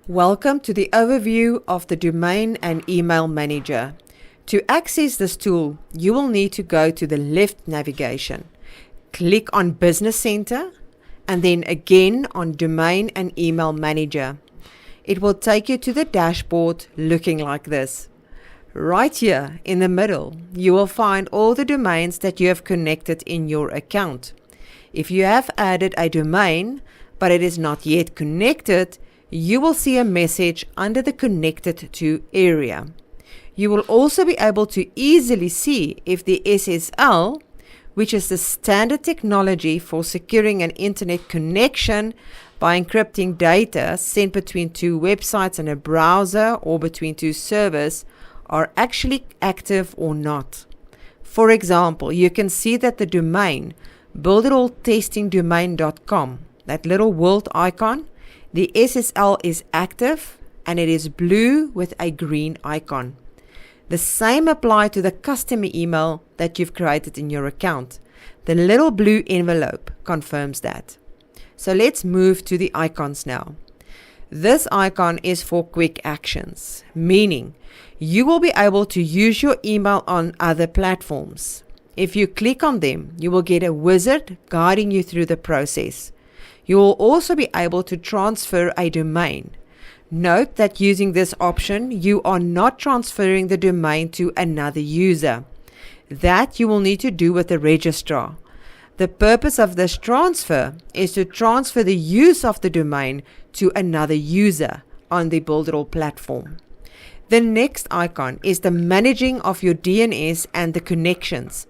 Welcome to the overview of the Domain and Email Manager. To access this tool, you will need to go to the left navigation, click on Business Center, and then again on Domain and Email Manager. It will take you to the dashboard looking like this. Right here in the middle, you will find all the domains that you have connected in your account. If you have added a domain, but it is not yet connected, you will see a message under the Connected To area. You will also be able to easily see if the SSL, which is the standard technology for securing an internet connection by encrypting data sent between two websites and a browser or between two servers, are actually active or not. For example, you can see that the domain builditalltestingdomain.com, that little world icon, the SSL is active and it is blue with a green icon. The same applies to the customer email that you've created in your account. The little blue envelope confirms that. So let's move to the icons now. This icon is for quick actions, meaning you will be able to use your email on other platforms. If you click on them, you will get a wizard guiding you through the process. You will also be able to transfer a domain. Note that using this option, you are not transferring the domain to another user. That you will need to do with the registrar. The purpose of this transfer is to transfer the use of the domain to another user on the Builditall platform. The next icon is the managing of your DNS and the connections.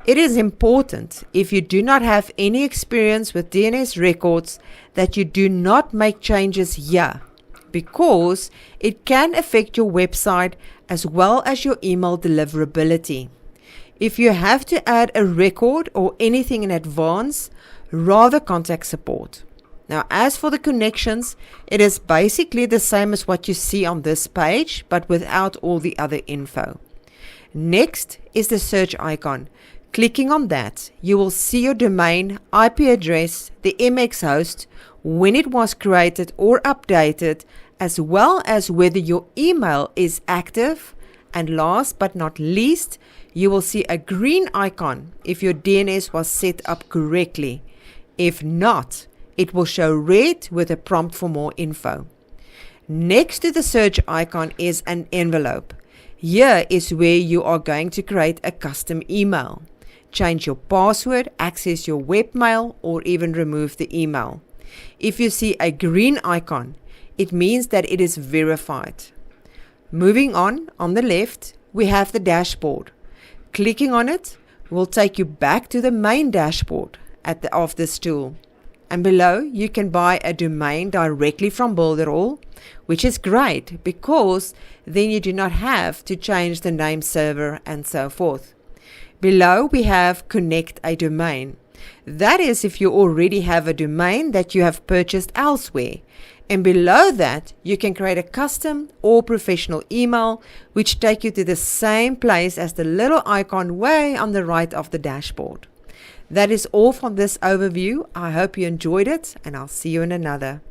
It is important, if you do not have any experience with DNS records, that you do not make changes here, because it can affect your website as well as your email deliverability. If you have to add a record or anything in advance, rather contact support. Now, as for the connections, it is basically the same as what you see on this page, but without all the other info. Next is the search icon. Clicking on that, you will see your domain, IP address, the MX host, when it was created or updated, as well as whether your email is active. And last but not least, you will see a green icon if your DNS was set up correctly. If not, it will show red with a prompt for more info. Next to the search icon is an envelope. Here is where you are going to create a custom email. Change your password, access your webmail, or even remove the email. If you see a green icon, it means that it is verified. Moving on the left, we have the dashboard. Clicking on it will take you back to the main dashboard of this tool. And below, you can buy a domain directly from Builditall, which is great because then you do not have to change the name server and so forth. Below, we have Connect a Domain. That is if you already have a domain that you have purchased elsewhere. And below that, you can create a custom or professional email, which take you to the same place as the little icon way on the right of the dashboard. That is all from this overview. I hope you enjoyed it, and I'll see you in another.